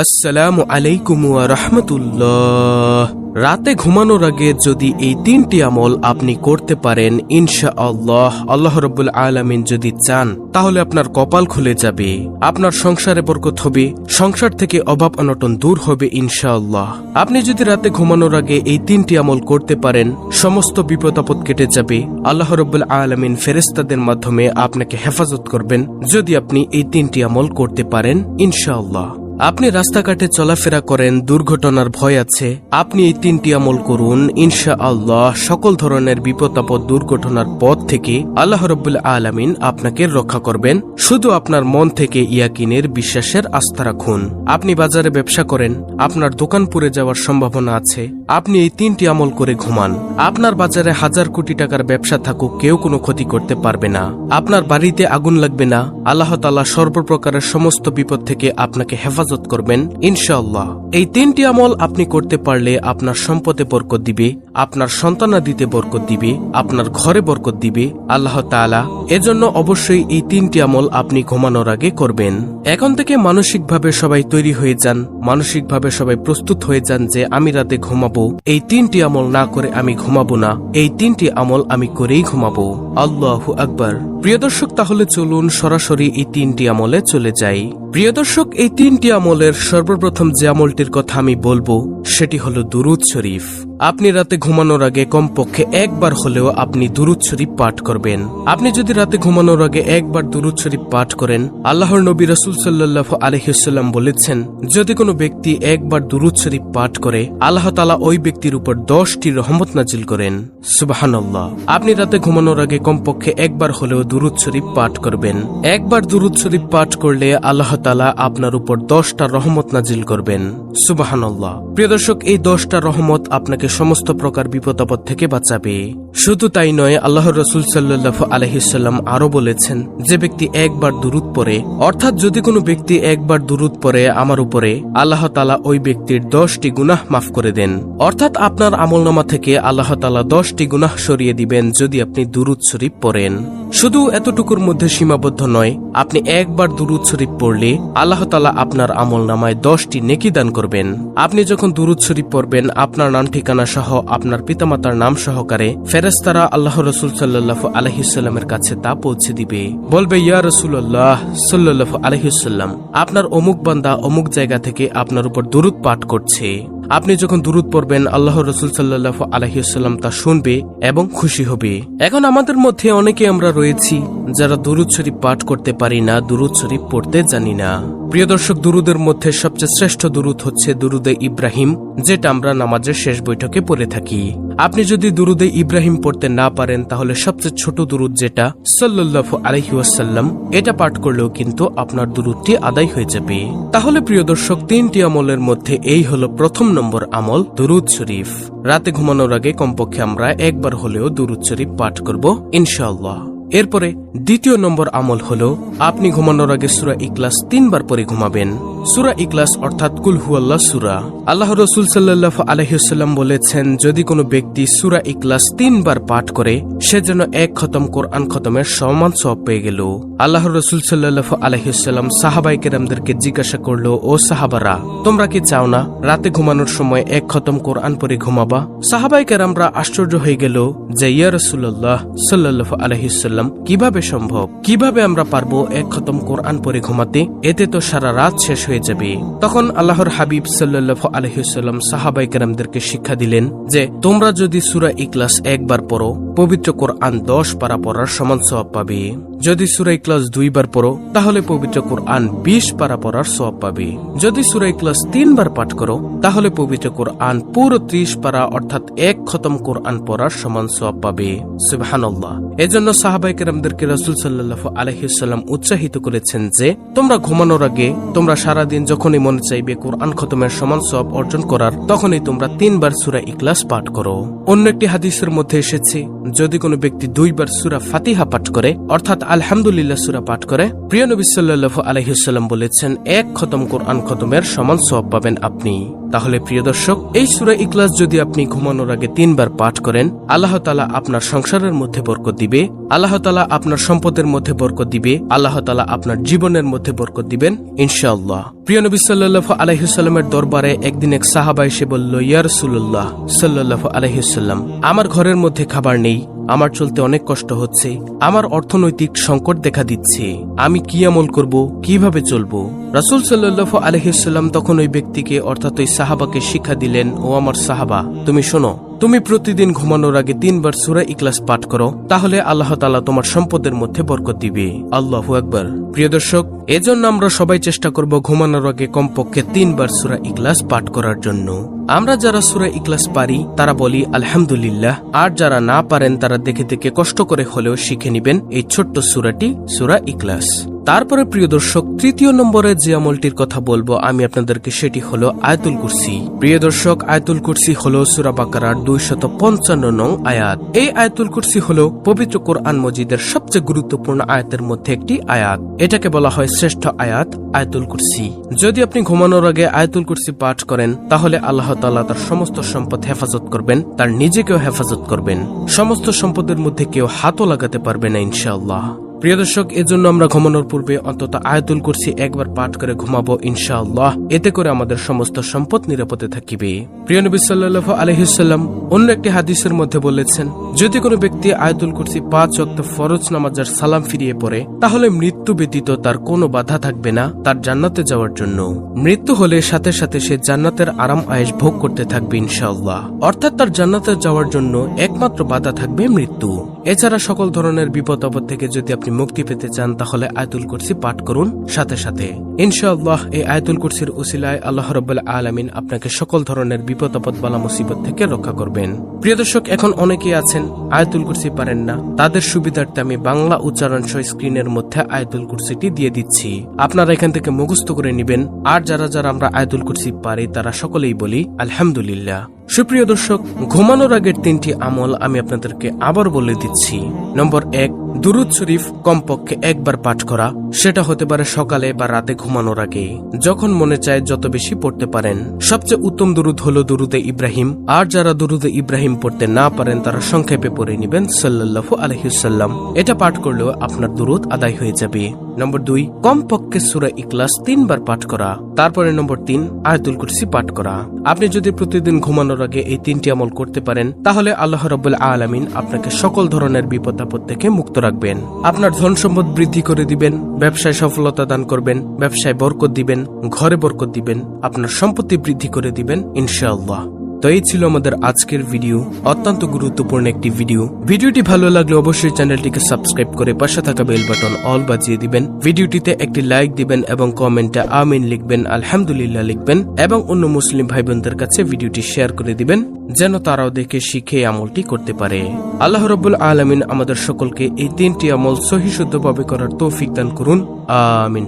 আসসালামু আলাইকুম ওয়া রাহমাতুল্লাহ। রাতে ঘুমানোর আগে যদি এই তিনটি আমল আপনি করতে পারেন, ইনশাআল্লাহ আল্লাহ রাব্বুল আলামিন যদি চান তাহলে আপনার কপাল খুলে যাবে, আপনার সংসারে বরকত হবে, সংসার থেকে অভাব অনটন দূর হবে ইনশাআল্লাহ। আপনি যদি রাতে ঘুমানোর আগে এই তিনটি আমল করতে পারেন, সমস্ত বিপদ আপদ কেটে যাবে। আল্লাহ রাব্বুল আলামিন ফেরেশতাদের মাধ্যমে আপনাকে হেফাজত করবেন যদি আপনি এই তিনটি আমল করতে পারেন ইনশাআল্লাহ। আপনি রাস্তাঘাটে চলাফেরা করেন, দুর্ঘটনার ভয় আছে, আপনি এই তিনটি আমল করুন, ইনশাআল্লাহ সকল ধরনের বিপদ আপদ দুর্ঘটনার পথ থেকে আল্লাহ রাব্বুল আলামিন আপনাকে রক্ষা করবেন। শুধু আপনার মন থেকে ইয়াকিনের বিশ্বাসের আস্থা রাখুন। আপনি বাজারে ব্যবসা করেন, আপনার দোকান পুড়ে যাওয়ার সম্ভাবনা আছে, আপনি এই তিনটি আমল করে ঘুমান। আপনার বাজারে হাজার কোটি টাকার ব্যবসা থাকুক, কেউ কোনো ক্ষতি করতে পারবে না। আপনার বাড়িতে আগুন লাগবে না। আল্লাহ তাআলা সর্বপ্রকারের সমস্ত বিপদ থেকে আপনাকে হেফাজত করবেন ইনশাআল্লাহ। এই তিনটি আমল আপনি করতে পারলে আপনার সম্পদে বরকত দিবে, আপনার সন্তানাদিতে বরকত দিবে, আপনার ঘরে বরকত দিবে আল্লাহ তাআলা। এজন্য অবশ্যই এই তিনটি আমল আপনি ঘুমানোর আগে করবেন। এখন থেকে মানসিকভাবে সবাই তৈরি হয়ে যান, মানসিকভাবে সবাই প্রস্তুত হয়ে যান যে আমি রাতে ঘুমাবো, এই তিনটি আমল না করে আমি ঘুমাবো না, এই তিনটি আমল আমি করেই ঘুমাবো। আল্লাহু আকবার। প্রিয় দর্শক, তাহলে চলুন সরাসরি এই তিনটি আমলে চলে যাই। প্রিয় দর্শক, এই তিনটি আমলের সর্বপ্রথম যে আমলটির কথা আমি বলবো সেটি হলো দুরুদ শরীফ। আপনি রাতে ঘুমানোর আগে কমপক্ষে একবার হলেও আপনি দুরুদ শরীফ পাঠ করবেন। আপনি যদি রাতে ঘুমানোর আগে একবার দুরুদ শরীফ পাঠ করেন, আল্লাহর নবী রাসূল সাল্লাল্লাহু আলাইহি ওয়াসাল্লাম বলেছেন, যদি কোনো ব্যক্তি একবার দুরুদ শরীফ পাঠ করে আল্লাহ তাআলা ওই ব্যক্তির উপর 10টি রহমত নাজিল করেন। সুবহানাল্লাহ। আপনি রাতে ঘুমানোর আগে কমপক্ষে একবার হলেও দুরুদ শরীফ পাঠ করবেন। একবার দুরুদ শরীফ পাঠ করলে আল্লাহ তাআলা আপনার উপর 10টা রহমত নাজিল করবেন। সুবহানাল্লাহ। প্রিয় দর্শক, এই 10টা রহমত আপনাকে সমস্ত প্রকার বিপদ আপদ থেকে বাঁচাবে। শুধু তাই নয়, আল্লাহর রাসূল সাল্লাল্লাহু আলাইহি ওয়াসাল্লাম আরো বলেছেন, যে ব্যক্তি একবার দুরুদ পড়ে, অর্থাৎ যদি কোনো ব্যক্তি একবার দুরুদ পড়ে আমার উপরে, আল্লাহ তাআলা ওই ব্যক্তির 10টি গুনাহ মাফ করে দেন। অর্থাৎ আপনার আমলনামা থেকে আল্লাহ তাআলা 10টি গুনাহ সরিয়ে দিবেন যদি আপনি দুরুদ শরীফ পড়েন। শুধু এতটুকুর মধ্যে সীমাবদ্ধ নয়, আপনি একবার দুরুদ শরীফ পড়লে আল্লাহ তাআলা আপনার আমলনামায় 10টি নেকি দান করবেন। আপনি যখন দুরুদ শরীফ পড়বেন, আপনার নাম ঠিকানা সহ আপনার পিতামাতার নাম সহকারে ফেরেশতারা আল্লাহ রাসূল সাল্লাল্লাহু আলাইহি ওয়াসাল্লামের কাছে তা পৌঁছে দিবে। বলবে, ইয়া রাসূলুল্লাহ সাল্লাল্লাহু আলাইহি ওয়াসাল্লাম, আপনার অমুক বান্দা অমুক জায়গা থেকে আপনার উপর দুরুদ পাঠ করছে। আপনি যখন দুরুদ পড়বেন, আল্লাহ রাসূল সাল্লাল্লাহু আলাইহি ওয়াসাল্লাম তা শুনবে এবং খুশি হবে। এখন আমাদের মধ্যে অনেকে আমরা রয়েছি যারা দুরুদ শরীফ পাঠ করতে পারি না, দুরুদ শরীফ পড়তে জানি না। প্রিয় দর্শক, দুরুদের মধ্যে সবচেয়ে শ্রেষ্ঠ দুরুদ হচ্ছে দুরুদে ইব্রাহিম, যেটা আমরা নামাজের শেষ বৈঠকে পড়ে থাকি। আপনি যদি দুরুদে ইব্রাহিম পড়তে না পারেন, তাহলে সবচেয়ে ছোট দুরুদ যেটা সাল্লাল্লাহু আলাইহি ওয়াসাল্লাম, এটা পাঠ করলেও কিন্তু আপনার দুরুদটি আদায় হয়ে যাবে। তাহলে প্রিয় দর্শক, তিনটি আমলের মধ্যে এই হলো প্রথম নম্বর আমল, দুরুদ শরীফ। রাতে ঘুমানোর আগে কমপক্ষে আমরা একবার হলেও দুরুদ শরীফ পাঠ করব ইনশাআল্লাহ। এরপরে দ্বিতীয় নম্বর আমল হলো, আপনি ঘুমানোর আগে সূরা ইখলাস 3 বার পরে ঘুমাবেন। সূরা ইখলাস অর্থাৎ কুল হুয়াল্লাহ সূরা। আল্লাহ রাসূল সাল্লাল্লাহু আলাইহি ওয়াসাল্লাম বলেছেন, যদি কোনো ব্যক্তি সূরা ইখলাস 3 বার পাঠ করে, সে যেন 1 খতম কোরআন খতমের সমান সওয়াব পেয়ে গেল। আল্লাহ রাসূল সাল্লাল্লাহু আলাইহি ওয়াসাল্লাম সাহাবায়ে কেরামদেরকে জিজ্ঞাসা করলো, ও সাহাবারা, তোমরা কি চাও না রাতে ঘুমানোর সময় 1 খতম কোরআন পড়ে ঘুমাবা? সাহাবায়ে কেরামরা আশ্চর্য হয়ে গেল যে, ইয়া রাসূলুল্লাহ সাল্লাল্লাহু আলাইহি ওয়াসাল্লাম, কিভাবে সম্ভব? কিভাবে আমরা পারবো 1 খতম কোরআন পড়ে ঘুমাতে? এতে তো সারা রাত শেষ হয়ে যাবে। তখন আল্লাহর হাবিব সাল্লাল্লাহু আলাইহি ওয়াসাল্লাম সাহাবায়ে কেরামদেরকে শিক্ষা দিলেন যে, তোমরা যদি সূরা ইখলাস একবার পড়ো, পবিত্র কোরআন 10 পারা পড়ার সমান সওয়াব পাবে। যদি সূরা ইখলাস 2 বার পড়ো, তাহলে পবিত্র কোরআন 20 পারা পড়ার সওয়াব পাবে। যদি সূরা ইখলাস 3 বার পাঠ করো, তাহলে পবিত্র কোরআন পুরো 30 পারা অর্থাৎ 1 খতম কোরআন পড়ার সমান সওয়াব পাবে। সুবহানাল্লাহ। এজন্য সাহাবায়ে কেরামদেরকে রাসূল সাল্লাল্লাহু আলাইহি ওয়াসাল্লাম উৎসাহিত করেছেন যে, তোমরা ঘুমানোর আগে, তোমরা সারাদিন যখনই মনে চাইবে কোরআন খতমের সমান সওয়াব অর্জন করার, তখনই তোমরা 3 বার সূরা ইখলাস পাঠ করো। অন্য একটি হাদিসের মধ্যে এসেছে, যদি কোনো ব্যক্তি 2 বার সূরা ফাতিহা পাঠ করে, অর্থাৎ আলহামদুলিল্লাহ সূরা পাঠ করে, প্রিয় নবী সাল্লাল্লাহু আলাইহি ওয়াসাল্লাম বলেছেন 1 খতম কোরআন খতমের সমান সওয়াব পাবেন আপনি। তাহলে প্রিয় দর্শক, এই সূরা ইখলাস যদি আপনি ঘুমানোর আগে 3 বার পাঠ করেন, আল্লাহ তাআলা আপনার সংসারের মধ্যে বরকত দিবে, আল্লাহ তাআলা আপনার সম্পদের মধ্যে বরকত দিবে, আল্লাহ তাআলা আপনার জীবনের মধ্যে বরকত দিবেন ইনশাআল্লাহ। প্রিয় নবী সাল্লাল্লাহু আলাইহি ওয়াসাল্লামের দরবারে একদিন এক সাহাবা এসে বলল, ইয়া রাসূলুল্লাহ সাল্লাল্লাহু আলাইহি ওয়াসাল্লাম, আমার ঘরের মধ্যে খাবার নেই, আমার চলতে অনেক কষ্ট হচ্ছে, আমার অর্থনৈতিক সংকট দেখা দিচ্ছে, আমি কি আমল করব, কিভাবে চলবো? রাসূল সাল্লাল্লাহু আলাইহি ওয়াসাল্লাম তখন ওই ব্যক্তিকে অর্থাৎ ওই সাহাবাকে শিক্ষা দিলেন, ও আমার সাহাবা, তুমি শোনো, তুমি প্রতিদিন ঘুমানোর আগে 3 বার সূরা ইখলাস পাঠ করো, তাহলে আল্লাহ তাআলা তোমার সম্পদের মধ্যে বরকত দিবে। আল্লাহু আকবার। প্রিয় দর্শক, এজন্য আমরা সবাই চেষ্টা করব ঘুমানোর আগে কমপক্ষে 3 বার সূরা ইখলাস পাঠ করার জন্য। আমরা যারা সূরা ইখলাস পারি তারা বলি আলহামদুলিল্লাহ, আর যারা না পারেন তারা দেখে দেখে কষ্ট করে হলেও শিখে নেবেন এই ছোট্ট সূরাটি, সূরা ইখলাস। তারপরে প্রিয় দর্শক, 3য় নম্বরে যে আমলটির কথা বলবো আমি আপনাদেরকে, সেটি হলো আয়াতুল কুরসি। প্রিয় দর্শক, আয়াতুল কুরসি হলো সূরা বাকারার 255 নং আয়াত। এই আয়াতুল কুরসি হলো পবিত্র কোরআন মজিদের সবচেয়ে গুরুত্বপূর্ণ আয়াতের মধ্যে একটি আয়াত। এটাকে বলা হয় শ্রেষ্ঠ আয়াত, আয়াতুল কুরসি। যদি আপনি ঘুমানোর আগে আয়াতুল কুরসি পাঠ করেন, তাহলে আল্লাহ তাআলা তার সমস্ত সম্পদ হেফাজত করবেন, তার নিজেকেও হেফাজত করবেন, সমস্ত সম্পদের মধ্যে কেউ হাতও লাগাতে পারবে না ইনশাআল্লাহ। প্রিয় দর্শক, এজন্য আমরা ঘুমানোর পূর্বে অন্তত আয়াতুল কুরসি একবার পাঠ করে ঘুমাবো ইনশাআল্লাহ। এতে করে আমাদের সমস্ত সম্পদ নিরাপদে থাকিবে। প্রিয় নবী সাল্লাল্লাহু আলাইহি ওয়াসাল্লাম অন্য একটি হাদিসের মধ্যে বলেছেন, যদি কোনো ব্যক্তি আয়াতুল কুরসি 5 ওয়াক্ত ফরজ নামাজের সালাম ফিরিয়ে পড়ে, তাহলে মৃত্যু ব্যতীত তার কোনো বাধা থাকবে না তার জান্নাতে যাওয়ার জন্য। মৃত্যু হলে সাথে সাথে সে জান্নাতের আরাম আয়েশ ভোগ করতে থাকবে ইনশাআল্লাহ। অর্থাৎ তার জান্নাতে যাওয়ার জন্য একমাত্র বাধা থাকবে মৃত্যু। এছাড়া সকল ধরনের বিপদ আপদ থেকে যদি আপনি মুক্তি পেতে চান, তাহলে আয়াতুল কুরসি পাঠ করুন সাথে সাথে ইনশাআল্লাহ। এই আয়াতুল কুরসির উসিলায় আল্লাহ রাব্বুল আলামিন আপনাকে সকল ধরনের বিপদ আপদ বালা মুসিবত থেকে রক্ষা করবেন। প্রিয় দর্শক, এখন অনেকেই আছেন আয়াতুল কুরসি পারেন না, তাদের সুবিধার্থে আমি বাংলা উচ্চারণ সহ স্ক্রিনের মধ্যে আয়াতুল কুরসিটি দিয়ে দিচ্ছি, আপনারা এখান থেকে মুখস্থ করে নেবেন। আর যারা যারা আমরা আয়াতুল কুরসি পারি তারা সকলেই বলি আলহামদুলিল্লাহ। সুপ্রিয় দর্শক, ঘুমানোর আগের 3টি আমল আমি আপনাদেরকে আবার বলে দিচ্ছি। নম্বর 1, দুরুদ শরীফ কমপক্ষে 1 বার পাঠ করা। সেটা হতে পারে সকালে বা রাতে ঘুমানোর আগে, যখন মনে চায় যত বেশি পড়তে পারেন। সবচেয়ে উত্তম দুরুদ হলো দুরুদে ইব্রাহিম। আর যারা দুরুদে ইব্রাহিম পড়তে না পারেন তারা সংক্ষেপে পড়ে নেবেন সাল্লাল্লাহু আলাইহি ওয়াসাল্লাম। এটা পাঠ করলেও আপনার দুরুদ আদায় হয়ে যাবে। নম্বর 2, কমপক্ষে সূরা ইখলাস 3 বার পাঠ করা। তারপরে নম্বর 3, আয়াতুল কুরসি পাঠ করা। আপনি যদি প্রতিদিন ঘুমানোর আগে এই 3টি আমল করতে পারেন, তাহলে আল্লাহ রাব্বুল আলামিন আপনাকে সকল ধরনের বিপদ আপদ থেকে মুক্ত রাখবেন, আপনার ধন সম্পদ বৃদ্ধি করে দিবেন, ব্যবসায় সফলতা দান করবেন, ব্যবসায় বরকত দিবেন, ঘরে বরকত দিবেন, আপনার সম্পত্তি বৃদ্ধি করে দিবেন ইনশাআল্লাহ। তো এই ছিল আমাদের আজকের ভিডিও, অত্যন্ত গুরুত্বপূর্ণ একটি ভিডিও। ভিডিওটি ভালো লাগলে অবশ্যই চ্যানেলটিকে সাবস্ক্রাইব করে পাশে থাকা বেল বাটন অল বাজিয়ে দিবেন। ভিডিওটিতে একটি লাইক দিবেন এবং কমেন্টে আমিন লিখবেন, আলহামদুলিল্লাহ লিখবেন এবং অন্য মুসলিম ভাই বোনদের কাছে ভিডিওটি শেয়ার করে দিবেন, যেন তারাও দেখে শিখে আমলটি করতে পারে। আল্লাহ রাব্বুল আলামিন আমাদের সকলকে এই 3টি আমল সহিহ শুদ্ধভাবে করার তৌফিক দান করুন। আমিন।